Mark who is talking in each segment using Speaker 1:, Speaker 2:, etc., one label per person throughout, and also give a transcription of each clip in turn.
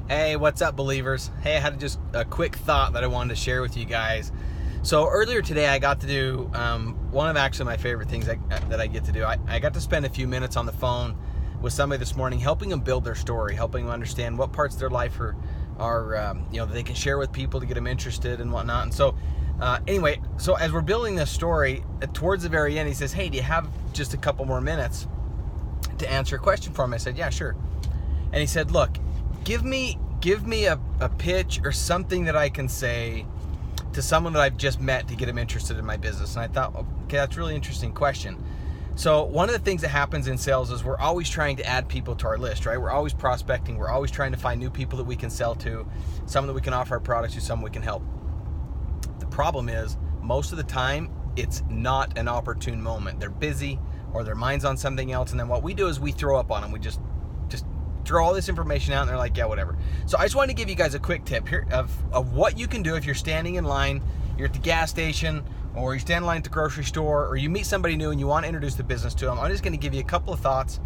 Speaker 1: Hey, what's up, believers? Hey, I had just a quick thought that I wanted to share with you guys. So earlier today, I got to do one of actually my favorite things that I get to do. I got to spend a few minutes on the phone with somebody this morning, helping them build their story, helping them understand what parts of their life are that they can share with people to get them interested and whatnot. And so anyway, so as we're building this story, towards the very end, he says, "Hey, do you have just a couple more minutes to answer a question for him?" I said, "Yeah, sure." And he said, "Look, give me a pitch or something that I can say to someone that I've just met to get them interested in my business." And I thought, okay, that's a really interesting question. So one of the things that happens in sales is we're always trying to add people to our list, right? We're always prospecting. We're always trying to find new people that we can sell to, someone that we can offer our products to, someone we can help. The problem is most of the time it's not an opportune moment. They're busy or their mind's on something else. And then what we do is we throw up on them. We just throw all this information out and they're like, yeah, whatever. So I just wanted to give you guys a quick tip here of what you can do if you're standing in line, you're at the gas station, or you stand in line at the grocery store, or you meet somebody new and you want to introduce the business to them. I'm just going to give you a couple of thoughts,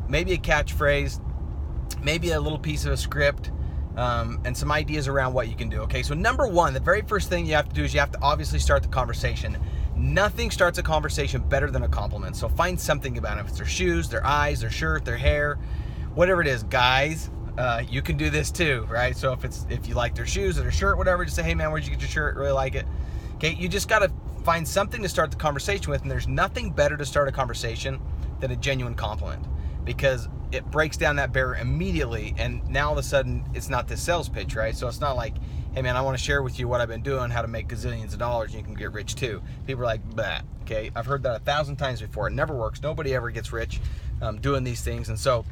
Speaker 1: maybe a catchphrase, maybe a little piece of a script, and some ideas around what you can do. Okay, so number one, the very first thing you have to do is you have to obviously start the conversation. Nothing starts a conversation better than a compliment. So find something about them. If it's their shoes, their eyes, their shirt, their hair, whatever it is. Guys, you can do this too, right? So if you like their shoes or their shirt, whatever, just say, "Hey man, where'd you get your shirt? Really like it." Okay, you just got to find something to start the conversation with, and there's nothing better to start a conversation than a genuine compliment, because it breaks down that barrier immediately, and now all of a sudden it's not this sales pitch, right? So it's not like, "Hey man, I want to share with you what I've been doing, how to make gazillions of dollars and you can get rich too." People are like, "Bah." Okay, I've heard that 1,000 times before. It never works. Nobody ever gets rich doing these things, and so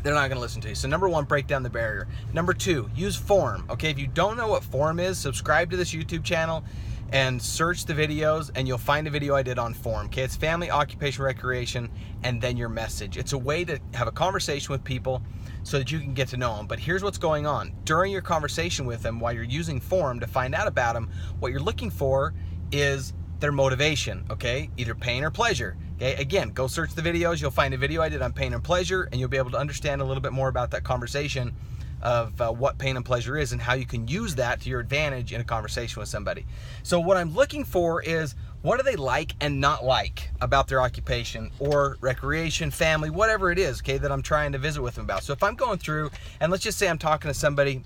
Speaker 1: they're not going to listen to you. So number one, break down the barrier. Number two, use Form. Okay, if you don't know what Form is, subscribe to this YouTube channel and search the videos, and you'll find a video I did on Form. Okay, it's family, occupation, recreation, and then your message. It's a way to have a conversation with people so that you can get to know them. But here's what's going on. During your conversation with them, while you're using Form to find out about them, what you're looking for is their motivation, okay? Either pain or pleasure. Okay, again, go search the videos. You'll find a video I did on pain and pleasure, and you'll be able to understand a little bit more about that conversation of what pain and pleasure is and how you can use that to your advantage in a conversation with somebody. So what I'm looking for is, what do they like and not like about their occupation or recreation, family, whatever it is, okay, that I'm trying to visit with them about. So if I'm going through, and let's just say I'm talking to somebody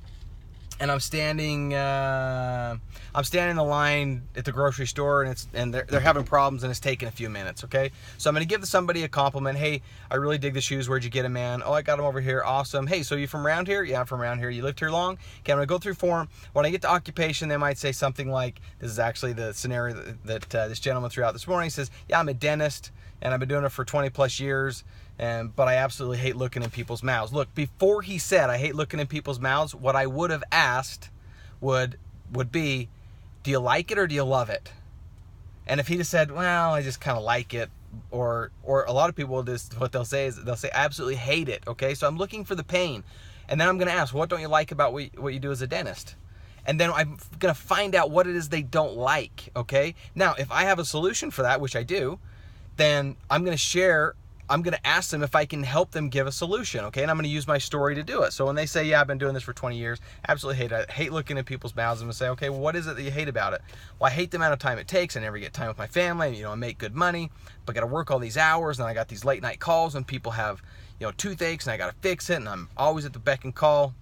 Speaker 1: and I'm standing in the line at the grocery store, and they're having problems, and it's taking a few minutes. Okay, so I'm going to give somebody a compliment. "Hey, I really dig the shoes. Where'd you get them, man?" "Oh, I got them over here." "Awesome." "Hey, so you from around here?" "Yeah, I'm from around here." "You lived here long?" "Okay, I'm going to go through Form." When I get to occupation, they might say something like, this is actually the scenario that this gentleman threw out this morning. He says, "Yeah, I'm a dentist, and I've been doing it for 20 plus years. But I absolutely hate looking in people's mouths." Look, before he said, "I hate looking in people's mouths," what I would have asked would be, "Do you like it or do you love it?" And if he just said, "Well, I just kind of like it," or a lot of people, what they'll say is they'll say, "I absolutely hate it." Okay, so I'm looking for the pain. And then I'm going to ask, "What don't you like about what you do as a dentist?" And then I'm going to find out what it is they don't like. Okay, now if I have a solution for that, which I do, then I'm going to ask them if I can help them give a solution, okay? And I'm going to use my story to do it. So when they say, "Yeah, I've been doing this for 20 years, absolutely hate it. I hate looking at people's mouths," I'm going to say, "Okay, well, what is it that you hate about it?" "Well, I hate the amount of time it takes. I never get time with my family. I make good money, but I got to work all these hours, and I got these late night calls when people have, toothaches, and I got to fix it, and I'm always at the beck and call."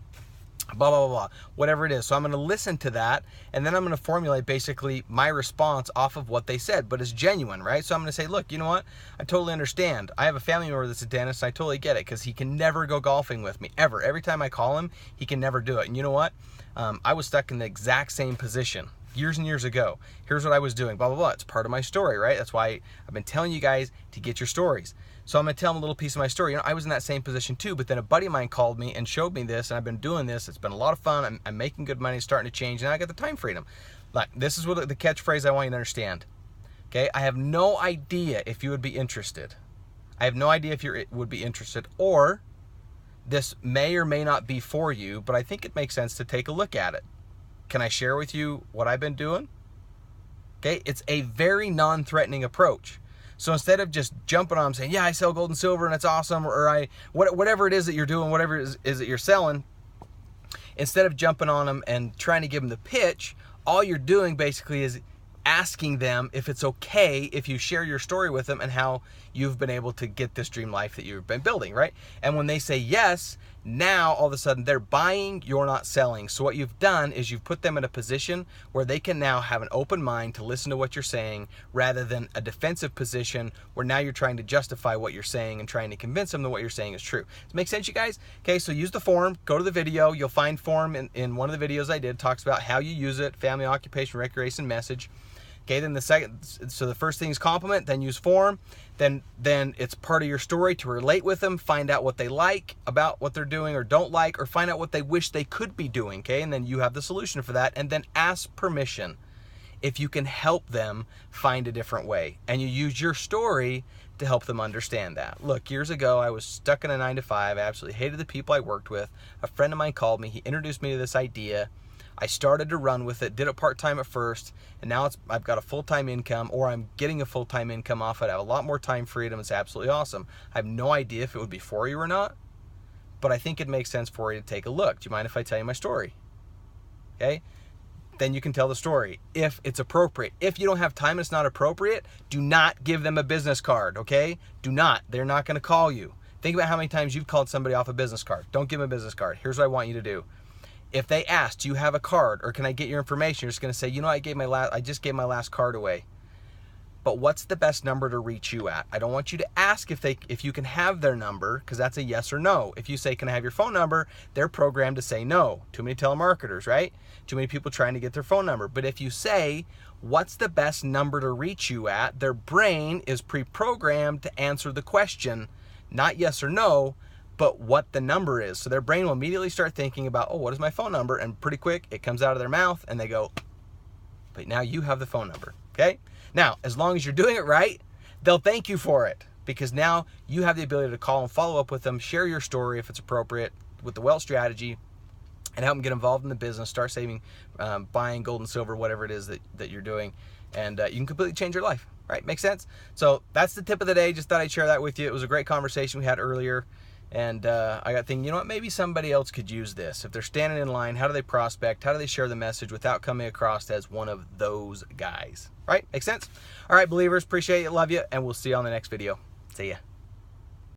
Speaker 1: Blah, blah, blah, blah, whatever it is. So I'm going to listen to that, and then I'm going to formulate basically my response off of what they said, but it's genuine, right? So I'm going to say, "Look, you know what? I totally understand. I have a family member that's a dentist, and I totally get it, because he can never go golfing with me, ever. Every time I call him, he can never do it. And you know what? I was stuck in the exact same position years and years ago. Here's what I was doing, blah, blah, blah." It's part of my story, right? That's why I've been telling you guys to get your stories. So I'm going to tell them a little piece of my story. I was in that same position too, but then a buddy of mine called me and showed me this, and I've been doing this. It's been a lot of fun. I'm making good money, starting to change, and I got the time freedom. Like, this is what the catchphrase I want you to understand. Okay, I have no idea if you would be interested. I have no idea if you would be interested, or this may or may not be for you, but I think it makes sense to take a look at it. Can I share with you what I've been doing? Okay, it's a very non-threatening approach. So instead of just jumping on them saying, "Yeah, I sell gold and silver and it's awesome," or whatever it is that you're doing, whatever it is that you're selling, instead of jumping on them and trying to give them the pitch, all you're doing basically is asking them if it's okay if you share your story with them and how you've been able to get this dream life that you've been building, right? And when they say yes, now all of a sudden they're buying, you're not selling. So what you've done is you've put them in a position where they can now have an open mind to listen to what you're saying, rather than a defensive position where now you're trying to justify what you're saying and trying to convince them that what you're saying is true. Does it make sense, you guys? Okay, so use the form, go to the video. You'll find form in one of the videos I did, talks about how you use it, family, occupation, recreation, message. Okay, then the first thing is compliment, then use form, then it's part of your story to relate with them, find out what they like about what they're doing or don't like, or find out what they wish they could be doing, okay? And then you have the solution for that, and then ask permission if you can help them find a different way. And you use your story to help them understand that. Look, years ago, I was stuck in a 9-to-5. I absolutely hated the people I worked with. A friend of mine called me. He introduced me to this idea. I started to run with it, did it part-time at first, and now I've got a full-time income, or I'm getting a full-time income off it. I have a lot more time freedom. It's absolutely awesome. I have no idea if it would be for you or not, but I think it makes sense for you to take a look. Do you mind if I tell you my story? Okay? Then you can tell the story if it's appropriate. If you don't have time and it's not appropriate, do not give them a business card, okay? Do not. They're not going to call you. Think about how many times you've called somebody off a business card. Don't give them a business card. Here's what I want you to do. If they ask, do you have a card, or can I get your information? You're just going to say, you know, I just gave my last card away. But what's the best number to reach you at? I don't want you to ask if you can have their number, because that's a yes or no. If you say, can I have your phone number? They're programmed to say no. Too many telemarketers, right? Too many people trying to get their phone number. But if you say, what's the best number to reach you at? Their brain is pre-programmed to answer the question, not yes or no, but what the number is. So their brain will immediately start thinking about, oh, what is my phone number? And pretty quick, it comes out of their mouth and they go, but now you have the phone number, okay? Now, as long as you're doing it right, they'll thank you for it, because now you have the ability to call and follow up with them, share your story if it's appropriate with the Wealth Strategy, and help them get involved in the business, start saving, buying gold and silver, whatever it is that you're doing, and you can completely change your life, right? Makes sense? So that's the tip of the day. Just thought I'd share that with you. It was a great conversation we had earlier. And I got thinking, you know what, maybe somebody else could use this. If they're standing in line, how do they prospect? How do they share the message without coming across as one of those guys? Right? Make sense? All right, believers, appreciate you, love you, and we'll see you on the next video. See ya.